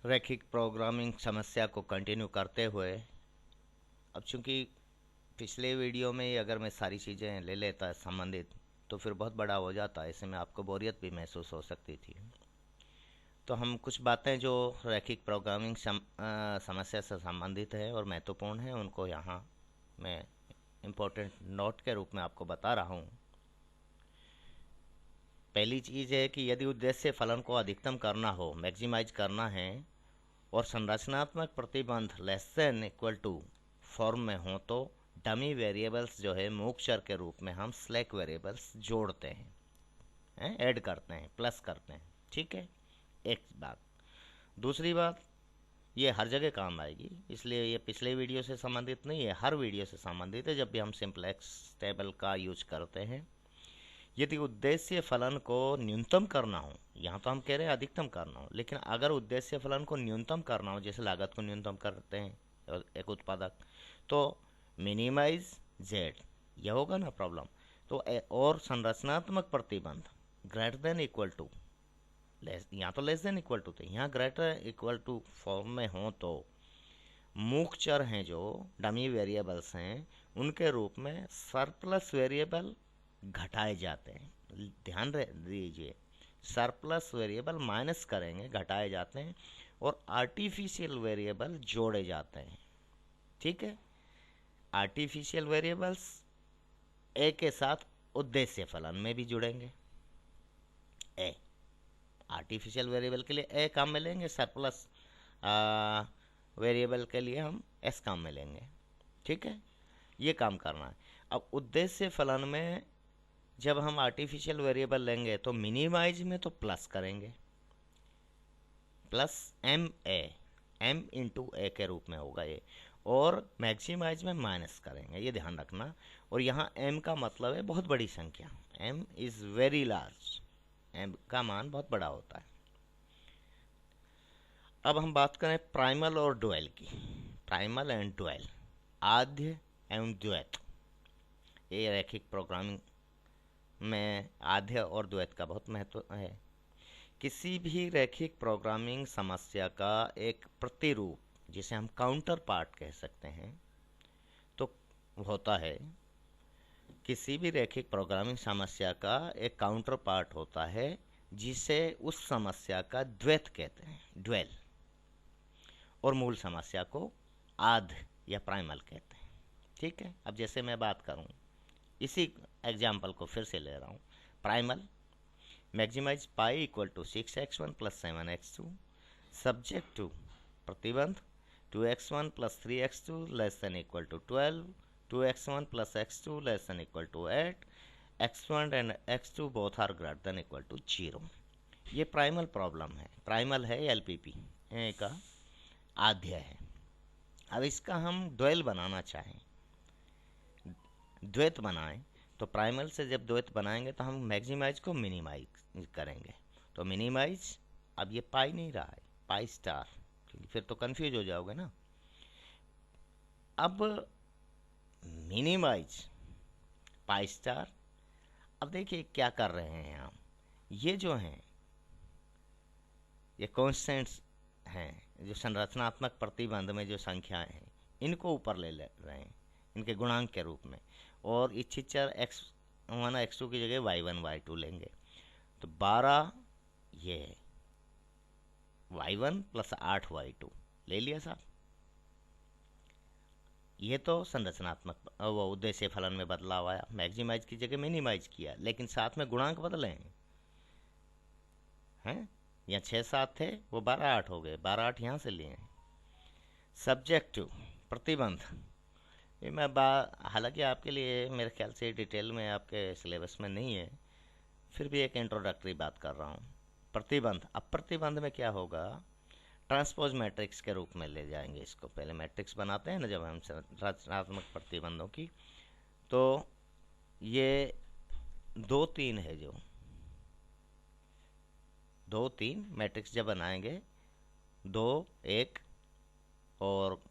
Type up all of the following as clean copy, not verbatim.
रैखिक प्रोग्रामिंग समस्या को कंटिन्यू करते हुए, अब चूंकि पिछले वीडियो में ही अगर मैं सारी चीज़ें ले लेता संबंधित तो फिर बहुत बड़ा हो जाता, ऐसे में आपको बोरियत भी महसूस हो सकती थी। तो हम कुछ बातें जो रैखिक प्रोग्रामिंग समस्या से संबंधित है और महत्वपूर्ण है उनको यहाँ मैं इम्पोर्टेंट नोट के रूप में आपको बता रहा हूँ। पहली चीज़ है कि यदि उद्देश्य फलन को अधिकतम करना हो, मैक्सिमाइज करना है, और संरचनात्मक प्रतिबंध less than equal to form में हो तो डमी वेरिएबल्स जो है मूक चर के रूप में हम स्लैक वेरिएबल्स जोड़ते हैं, ऐड करते हैं, प्लस करते हैं। ठीक है, एक बात। दूसरी बात, ये हर जगह काम आएगी, इसलिए ये पिछले वीडियो से संबंधित नहीं है, हर वीडियो से संबंधित है। जब भी हम सिंप्लेक्स टेबल का यूज करते हैं, यदि उद्देश्य फलन को न्यूनतम करना हो, यहाँ तो हम कह रहे हैं अधिकतम करना हो, लेकिन अगर उद्देश्य फलन को न्यूनतम करना हो, जैसे लागत को न्यूनतम करते हैं एक उत्पादक, तो मिनिमाइज जेड, यह होगा ना प्रॉब्लम। तो और संरचनात्मक प्रतिबंध ग्रेटर देन इक्वल टू, यहाँ तो लेस देन इक्वल टू थे, यहाँ ग्रेटर इक्वल टू फॉर्म में हो तो मूक चर हैं जो डमी वेरिएबल्स हैं उनके रूप में सरप्लस वेरिएबल घटाए जाते हैं। ध्यान दीजिए, सरप्लस वेरिएबल माइनस करेंगे, घटाए जाते हैं, और आर्टिफिशियल वेरिएबल जोड़े जाते हैं। ठीक है, आर्टिफिशियल वेरिएबल्स ए के साथ उद्देश्य फलन में भी जुड़ेंगे। ए आर्टिफिशियल वेरिएबल के लिए ए काम में लेंगे, सरप्लस वेरिएबल के लिए हम एस काम में लेंगे। ठीक है, ये काम करना है। अब उद्देश्य फलन में जब हम आर्टिफिशियल वेरिएबल लेंगे तो मिनिमाइज में तो प्लस करेंगे, plus M A, M into A के रूप में होगा ये, और मैक्सिमाइज में माइनस करेंगे, ये ध्यान रखना। और यहाँ एम का मतलब है बहुत बड़ी संख्या, M is very large, M का मान बहुत बड़ा होता है। अब हम बात करें प्राइमल और डुअल की। प्राइमल एंड डुअल, आद्य एवं द्वैत, ये रैखिक प्रोग्रामिंग में आद्य और द्वैत का बहुत महत्व है। किसी भी रैखिक प्रोग्रामिंग समस्या का एक प्रतिरूप, जिसे हम काउंटर पार्ट कह सकते हैं, तो होता है, किसी भी रैखिक प्रोग्रामिंग समस्या का एक काउंटर पार्ट होता है जिसे उस समस्या का द्वैत कहते हैं, ड्वेल, और मूल समस्या को आध या प्राइमल कहते हैं। ठीक है, अब जैसे मैं बात करूं, इसी एग्जाम्पल को फिर से ले रहा हूं। Primal, maximise pi equal to 6x1 plus 7x2, subject to प्रतिबंध 2x1 plus 3x2 less than equal to 12, 2x1 plus x2 less than equal to 8, x1 and x2 both are greater than equal to 0। ये primal problem है, primal है LPP का आद्य है। अब इसका हम द्वैत बनाना चाहें, द्वैत बनाएं, तो प्राइमल से जब द्वैत बनाएंगे तो हम मैक्सिमाइज को मिनिमाइज करेंगे। तो मिनिमाइज, अब ये पाई नहीं रहा है, पाई स्टार, क्योंकि फिर तो कंफ्यूज हो जाओगे ना। अब मिनिमाइज पाई स्टार, अब देखिए क्या कर रहे हैं हम, ये जो हैं ये कॉन्स्टेंट्स हैं, जो संरचनात्मक प्रतिबंध में जो संख्याएं हैं इनको ऊपर ले रहे हैं इनके गुणांक के रूप में, और इच्छित चर x1 x2 की जगह y1 y2 लेंगे। तो 12 ये y1 प्लस 8 y2 ले लिया साहब। ये तो संरचनात्मक वो उद्देश्य फलन में बदलाव आया, मैक्सिमाइज की जगह मिनिमाइज किया, लेकिन साथ में गुणांक बदले हैं। यहाँ 6 7 थे, वो 12 8 हो गए, 12 8 यहाँ से लिए। सब्जेक्ट टू प्रतिबंध, ये मैं हालांकि आपके लिए मेरे ख्याल से डिटेल में आपके सिलेबस में नहीं है, फिर भी एक इंट्रोडक्टरी बात कर रहा हूँ। प्रतिबंध, अब प्रतिबंध में क्या होगा, ट्रांसपोज मैट्रिक्स के रूप में ले जाएंगे इसको। पहले मैट्रिक्स बनाते हैं ना जब हम संरचनात्मक प्रतिबंधों की, तो ये 2 3 है, जो 2 3 मैट्रिक्स जब बनाएंगे, 2 1, और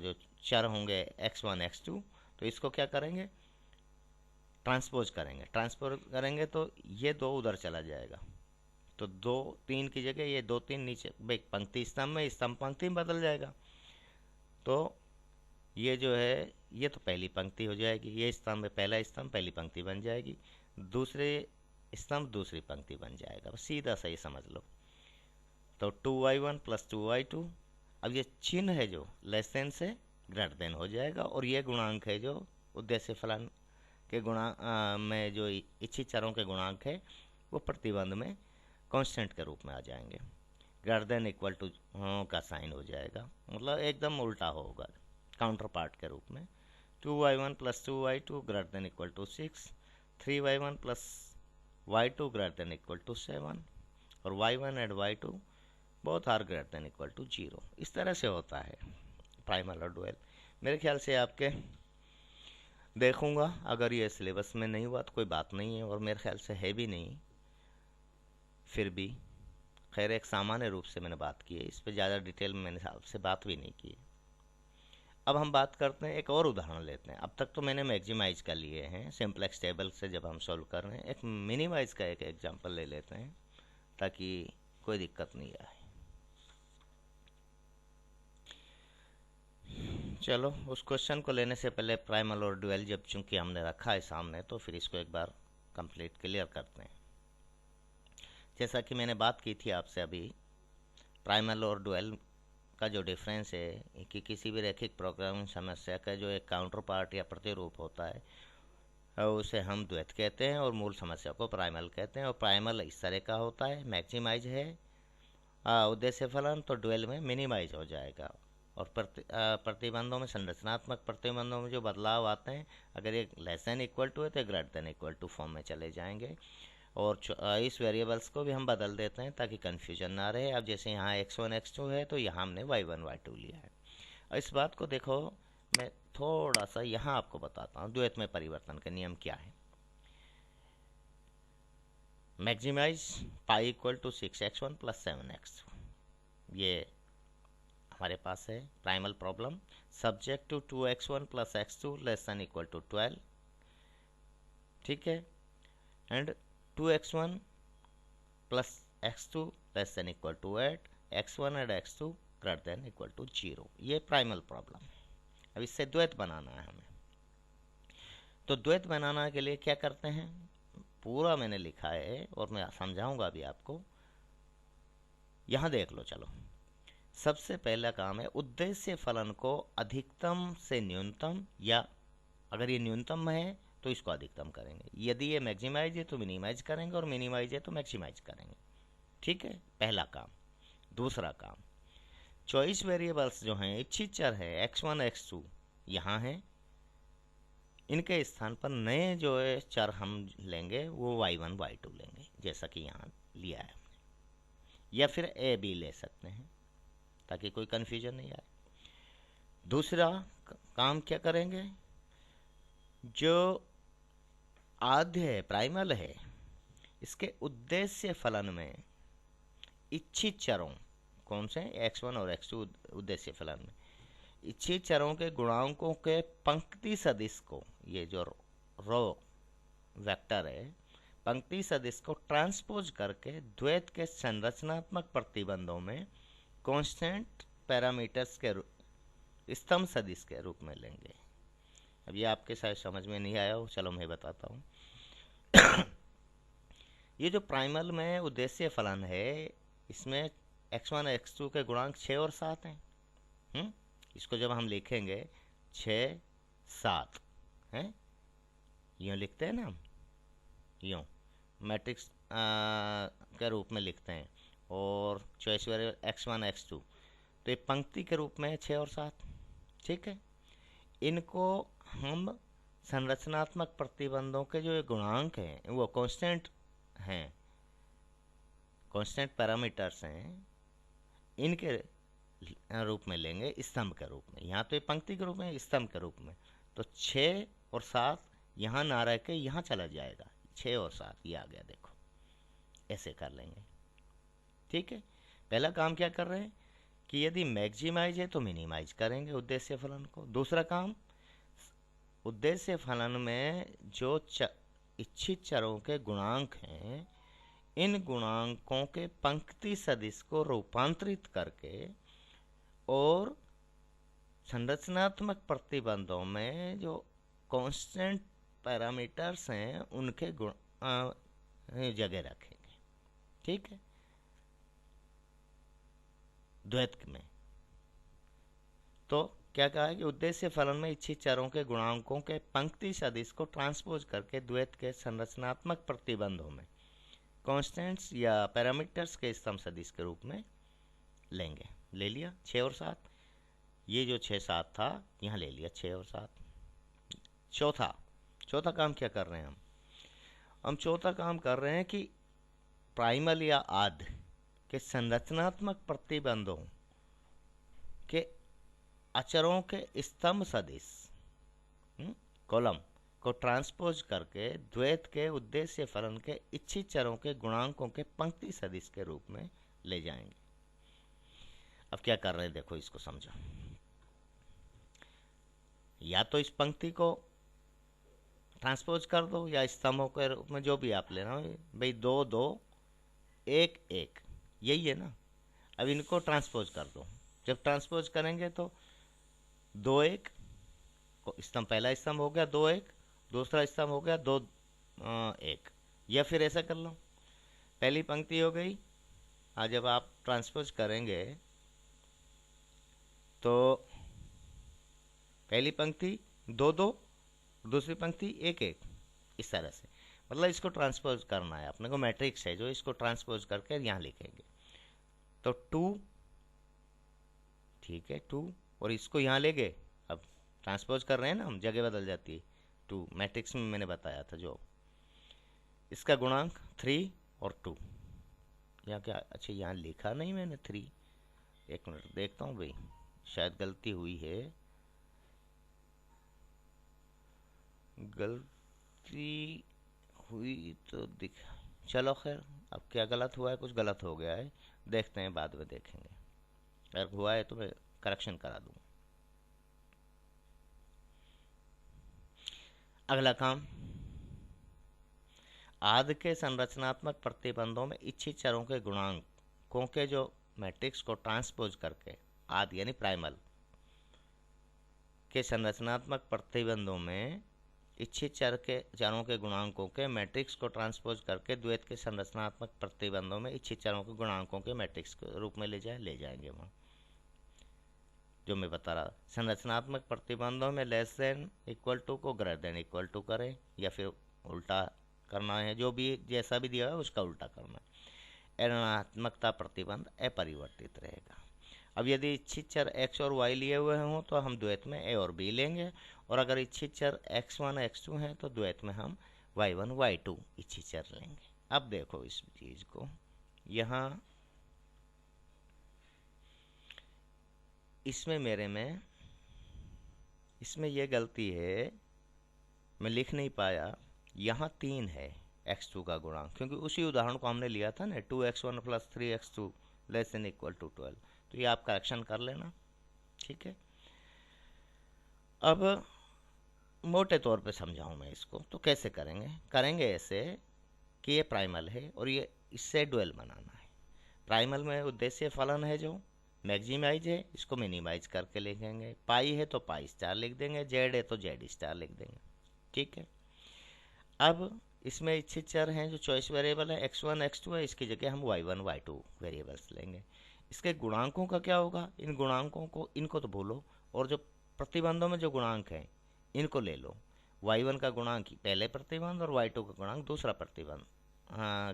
जो चर होंगे x1 x2, तो इसको क्या करेंगे, ट्रांसपोज करेंगे। ट्रांसपोज करेंगे तो ये 2 उधर चला जाएगा, तो 2 3 की जगह ये 2 3 नीचे भाई पंक्ति स्तंभ में, स्तंभ पंक्ति में बदल जाएगा। तो ये जो है ये तो पहली पंक्ति हो जाएगी, ये स्तंभ पहला स्तंभ पहली पंक्ति बन जाएगी, दूसरे स्तंभ दूसरी पंक्ति बन जाएगा। बस सीधा सही समझ लो। तो 2y1 प्लस 2y2, अब ये चिन्ह है जो लेस देन से ग्रेटर देन हो जाएगा, और ये गुणांक है जो उद्देश्य फलन के गुणांक में जो इच्छित चरों के गुणांक है वो प्रतिबंध में कांस्टेंट के रूप में आ जाएंगे। ग्रेटर देन इक्वल टू का साइन हो जाएगा, मतलब एकदम उल्टा होगा काउंटर पार्ट के रूप में। 2y1 plus 2y2 greater than equal to 6, 3y1 plus y2 greater than equal to 7, और y1 and y2 both are greater than equal to 0। इस तरह से होता है प्राइमल और डुअल। मेरे ख्याल से आपके देखूंगा, अगर ये सिलेबस में नहीं हुआ तो कोई बात नहीं है, और मेरे ख्याल से है भी नहीं, फिर भी खैर एक सामान्य रूप से मैंने बात की है, इस पर ज़्यादा डिटेल में मैंने आपसे बात भी नहीं की। अब हम बात करते हैं, एक और उदाहरण लेते हैं। अब तक तो मैंने मैक्सिमाइज का लिए हैं सिंपलेक्स टेबल से, जब हम सॉल्व कर रहे हैं एक मिनिमाइज का एक एग्जांपल ले लेते हैं ताकि कोई दिक्कत नहीं आए। चलो उस क्वेश्चन को लेने से पहले प्राइमल और डुअल जब चूंकि हमने रखा है सामने, तो फिर इसको एक बार कंप्लीट क्लियर करते हैं। जैसा कि मैंने बात की थी आपसे अभी, प्राइमल और डुअल का जो डिफरेंस है कि किसी भी रैखिक प्रोग्रामिंग समस्या का जो एक काउंटर पार्ट या प्रतिरूप होता है उसे हम द्वैत कहते हैं, और मूल समस्या को प्राइमल कहते हैं। और प्राइमल इस तरह का होता है, मैक्सिमाइज है उद्देश्य फलन, तो डुअल में मिनिमाइज हो जाएगा। और प्रतिबंधों में, संरचनात्मक प्रतिबंधों में जो बदलाव आते हैं, अगर ये लेस देन इक्वल टू है तो greater than equal to form में चले जाएंगे। और इस वेरिएबल्स को भी हम बदल देते हैं ताकि कन्फ्यूजन ना रहे। अब जैसे यहाँ x1 x2 है, तो यहाँ हमने y1 y2 लिया है। और इस बात को देखो, मैं थोड़ा सा यहाँ आपको बताता हूँ द्वैत में परिवर्तन के नियम क्या है। Maximise pi equal to 6x1 plus 7x2, ये हमारे पास है primal problem. Subject to 2x1 plus x2 less than equal to 12, ठीक है, and 2x1 plus x2 less than equal to 8, x1 and x2 greater than equal to 0। ये primal problem. अब इससे द्वैत बनाना है हमें। तो द्वैत बनाना के लिए क्या करते हैं, पूरा मैंने लिखा है और मैं समझाऊंगा अभी आपको। यहाँ देख लो, चलो सबसे पहला काम है उद्देश्य फलन को अधिकतम से न्यूनतम, या अगर ये न्यूनतम है तो इसको अधिकतम करेंगे, यदि ये मैक्सिमाइज है तो मिनिमाइज करेंगे, और मिनिमाइज है तो मैक्सिमाइज करेंगे। ठीक है, पहला काम। दूसरा काम, चॉइस वेरिएबल्स जो हैं, इच्छित चर है x1 x2 यहाँ हैं, इनके स्थान पर नए जो है चर हम लेंगे वो y1 y2 लेंगे, जैसा कि यहाँ लिया है, या फिर a b ले सकते हैं ताकि कोई कन्फ्यूजन नहीं आए। दूसरा काम क्या करेंगे, जो आद्य है प्राइमल है, इसके उद्देश्य फलन में इच्छित चरों कौन से x1 और x2 उद्देश्य फलन में इच्छित चरों के गुणांकों के पंक्ति सदिश को, ये जो रो वेक्टर है, पंक्ति सदिश को ट्रांसपोज करके द्वैत के संरचनात्मक प्रतिबंधों में कांस्टेंट पैरामीटर्स के स्तंभ सदिश के रूप में लेंगे। अब ये आपके शायद समझ में नहीं आया हो, चलो मैं बताता हूँ। ये जो प्राइमल में उद्देश्य फलन है, इसमें x1 x2 के गुणांक 6 और 7 हैं। इसको जब हम लिखेंगे 6 7 हैं, यूँ लिखते हैं ना हम, यूँ मैट्रिक्स के रूप में लिखते हैं, और चॉइस वेरिएबल x1 x2, तो ये पंक्ति के रूप में है 6 और 7। ठीक है, इनको हम संरचनात्मक प्रतिबंधों के जो गुणांक हैं वो कांस्टेंट हैं, कांस्टेंट पैरामीटर्स हैं, इनके रूप में लेंगे स्तंभ के रूप में। यहाँ तो ये पंक्ति के रूप में, स्तंभ के रूप में, तो 6 और 7 यहाँ ना रह के यहाँ चला जाएगा, 6 और 7 ये आ गया, देखो ऐसे कर लेंगे। ठीक है, पहला काम क्या कर रहे हैं कि यदि मैक्सिमाइज है तो मिनिमाइज करेंगे उद्देश्य फलन को। दूसरा काम, उद्देश्य फलन में जो इच्छित चरों के गुणांक हैं, इन गुणांकों के पंक्ति सदिश को रूपांतरित करके और संरचनात्मक प्रतिबंधों में जो कांस्टेंट पैरामीटर्स हैं उनके गुण जगह रखेंगे। ठीक है, द्वैत में तो क्या कहा है कि उद्देश्य फलन में इच्छित चरों के गुणांकों के पंक्ति सदिश को ट्रांसपोज करके द्वैत के संरचनात्मक प्रतिबंधों में कांस्टेंट्स या पैरामीटर्स के स्तंभ सदिश के रूप में लेंगे। ले लिया 6 और 7, ये जो 6 7 था यहाँ ले लिया 6 और 7। चौथा काम क्या कर रहे हैं हम चौथा काम कर रहे हैं कि प्राइमल या आद के संरचनात्मक प्रतिबंधों के अचरों के स्तंभ सदिश कॉलम को ट्रांसपोज करके द्वैत के उद्देश्य फलन के इच्छित चरों के गुणांकों के पंक्ति सदिश के रूप में ले जाएंगे। अब क्या कर रहे हैं देखो, इसको समझो। या तो इस पंक्ति को ट्रांसपोज कर दो या स्तंभों के रूप में, जो भी आप लेना हो भाई। 2 2 1 1 यही है ना। अब इनको ट्रांसपोज कर दो। जब ट्रांसपोज करेंगे तो 2 1 स्तंभ, पहला स्तंभ हो गया 2 1, दूसरा स्तंभ हो गया 2 1। या फिर ऐसा कर लो, पहली पंक्ति हो गई। आज जब आप ट्रांसपोज करेंगे तो पहली पंक्ति 2 2, दूसरी पंक्ति 1 1, इस तरह से। मतलब इसको ट्रांसपोज करना है अपने को, मैट्रिक्स है जो इसको ट्रांसपोज करके यहाँ लिखेंगे। तो 2, ठीक है 2, और इसको यहाँ ले गए। अब ट्रांसपोज कर रहे हैं ना हम, जगह बदल जाती है। 2 मैट्रिक्स में मैंने बताया था जो, इसका गुणांक 3 और 2। यहाँ क्या, अच्छा यहाँ लिखा नहीं मैंने 3। एक मिनट देखता हूँ भाई, शायद गलती हुई है। गलती हुई तो दिख, चलो खैर, अब क्या गलत हुआ है, कुछ गलत हो गया है, देखते हैं, बाद में देखेंगे। अगर हुआ है तो मैं करेक्शन करा दूँ। अगला काम, आदि के संरचनात्मक प्रतिबंधों में इच्छित चरों के गुणांकों के जो मैट्रिक्स को ट्रांसपोज करके, आदि यानी प्राइमल के संरचनात्मक प्रतिबंधों में इच्छित चरों के गुणांकों के मैट्रिक्स को ट्रांसपोज करके द्वैत के संरचनात्मक प्रतिबंधों में इच्छित चरों के गुणांकों के मैट्रिक्स के रूप में ले जाएंगे वहाँ। जो मैं बता रहा, संरचनात्मक प्रतिबंधों में लेस देन इक्वल टू को ग्रेटर देन इक्वल टू करें, या फिर उल्टा करना है, जो भी जैसा भी दिया है उसका उल्टा करना है। ऋणात्मकता प्रतिबंध अपरिवर्तित रहेगा। अब यदि इच्छित चर x और y लिए हुए हों तो हम द्वैत में a और b लेंगे, और अगर इच्छित चर x1 x2 हैं तो द्वैत में हम y1 y2 इच्छित चर लेंगे। अब देखो इस चीज को, यहाँ इसमें इसमें ये गलती है, मैं लिख नहीं पाया। यहाँ 3 है x2 का गुणांक, क्योंकि उसी उदाहरण को हमने लिया था ना, 2x1 + 3x2 less than equal to 12। तो ये आप करेक्शन कर लेना, ठीक है। अब मोटे तौर पे समझाऊं मैं इसको, तो कैसे करेंगे ऐसे कि ये प्राइमल है और ये इससे डुअल बनाना है। प्राइमल में उद्देश्य फलन है जो मैक्सिमाइज है, इसको मिनिमाइज करके लिखेंगे। पाई है तो पाई स्टार लिख देंगे, जेड है तो जेड स्टार लिख देंगे, ठीक है। अब इसमें इच्छित चर हैं जो चॉइस वेरिएबल है x1 x2 है, इसकी जगह हम y1 y2 वेरिएबल्स लेंगे। इसके गुणांकों का क्या होगा, इन गुणांकों को, इनको तो भूलो, और जो प्रतिबंधों में जो गुणांक हैं इनको ले लो। y1 का गुणांक पहले प्रतिबंध और y2 का गुणांक दूसरा प्रतिबंध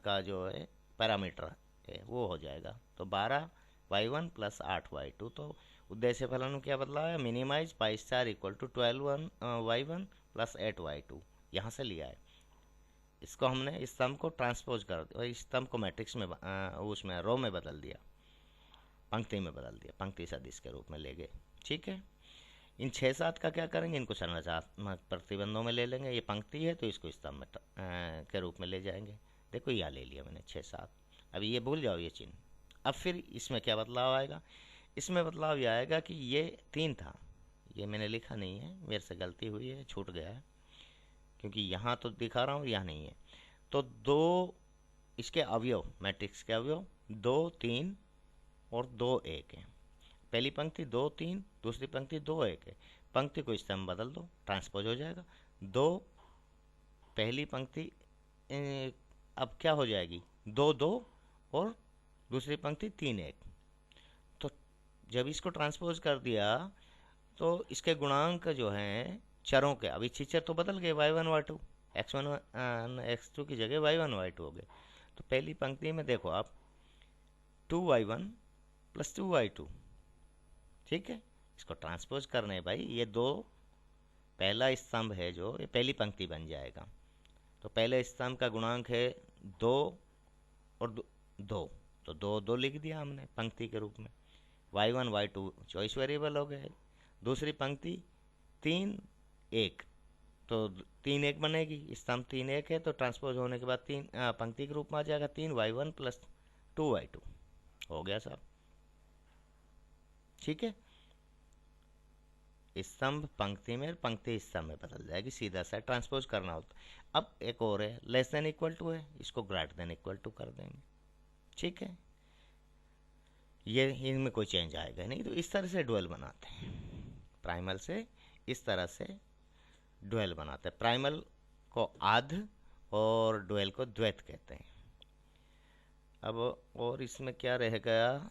का जो है पैरामीटर है वो हो जाएगा। तो 12 y1 + 8 y2। तो उद्देश्य फलन में क्या बदलाव है, minimise pi star equal to 12 y1 + 8 y2 यहाँ से लिया है। इसको हमने स्तंभ को ट्रांसपोज कर दिया, और स्तंभ को मैट्रिक्स में उसमें रो में बदल दिया, पंक्ति में बदल दिया, पंक्ति सदिश के रूप में ले गए, ठीक है। इन 6 7 का क्या करेंगे, इनको संरचनात्मक प्रतिबंधों में ले लेंगे। ये पंक्ति है तो इसको स्तंभ के रूप में ले जाएंगे। देखो यहाँ ले लिया मैंने 6 7। अभी ये भूल जाओ ये चिन्ह। अब फिर इसमें क्या बदलाव आएगा, इसमें बदलाव ये आएगा कि ये 3 था, ये मैंने लिखा नहीं है, मेरे से गलती हुई है, छूट गया है, क्योंकि यहाँ तो दिखा रहा हूँ यहाँ नहीं है। तो 2 इसके अवयव, मैट्रिक्स के अवयव 2 3 और 2 1 है। पहली पंक्ति 2 3, दूसरी पंक्ति 2 1 है। पंक्ति को स्तंभ बदल दो, ट्रांसपोज हो जाएगा। 2 पहली पंक्ति अब क्या हो जाएगी, 2 2 और दूसरी पंक्ति 3 1। तो जब इसको ट्रांसपोज कर दिया तो इसके गुणांक जो हैं चरों के, अभी चर तो बदल गए, y1 y2, x1 x2 की जगह y1 y2 हो गए। तो पहली पंक्ति में देखो आप 2y1 + 2y2, ठीक है। इसको ट्रांसपोज करने हैं भाई, ये दो पहला स्तंभ है जो, ये पहली पंक्ति बन जाएगा। तो पहले स्तंभ का गुणांक है 2 और 2, तो 2 2 लिख दिया हमने पंक्ति के रूप में। y1 y2 चॉइस वेरिएबल हो गए। दूसरी पंक्ति 3 1, तो 3 1 बनेगी, स्तंभ 3 1 है, तो ट्रांसपोज होने के बाद 3 पंक्ति के रूप में आ जाएगा 3y1 + 2y2 हो गया साहब, ठीक है। स्तंभ पंक्ति में, पंक्ति स्तंभ में बदल जाएगी, सीधा सा ट्रांसपोज करना होता। अब एक और है, लेस देन इक्वल टू है, इसको ग्रेटर देन इक्वल टू कर देंगे, ठीक है। ये इनमें कोई चेंज आएगा नहीं। तो इस तरह से डुअल बनाते हैं, प्राइमल से इस तरह से डुअल बनाते हैं। प्राइमल को आध और डुअल को द्वैत कहते हैं। अब और इसमें क्या रह गया,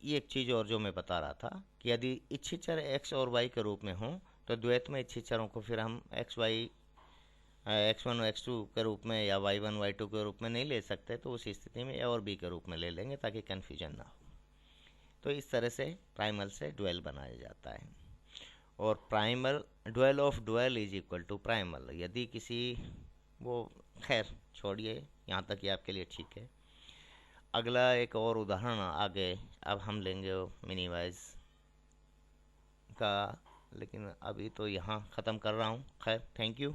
ये एक चीज़ और जो मैं बता रहा था कि यदि इच्छित चर x और y के रूप में हों तो द्वैत में इच्छित चरों को फिर हम x1 x2 के रूप में या y1 y2 के रूप में नहीं ले सकते, तो उस स्थिति में a और b के रूप में ले लेंगे ताकि कन्फ्यूजन ना हो। तो इस तरह से प्राइमल से डुअल बनाया जाता है। और primal, dual of dual is equal to primal. यदि किसी, वो खैर छोड़िए, यहाँ तक ये आपके लिए ठीक है। अगला एक और उदाहरण आगे अब हम लेंगे मिनिवाइज का, लेकिन अभी तो यहाँ ख़त्म कर रहा हूँ। खैर, थैंक यू।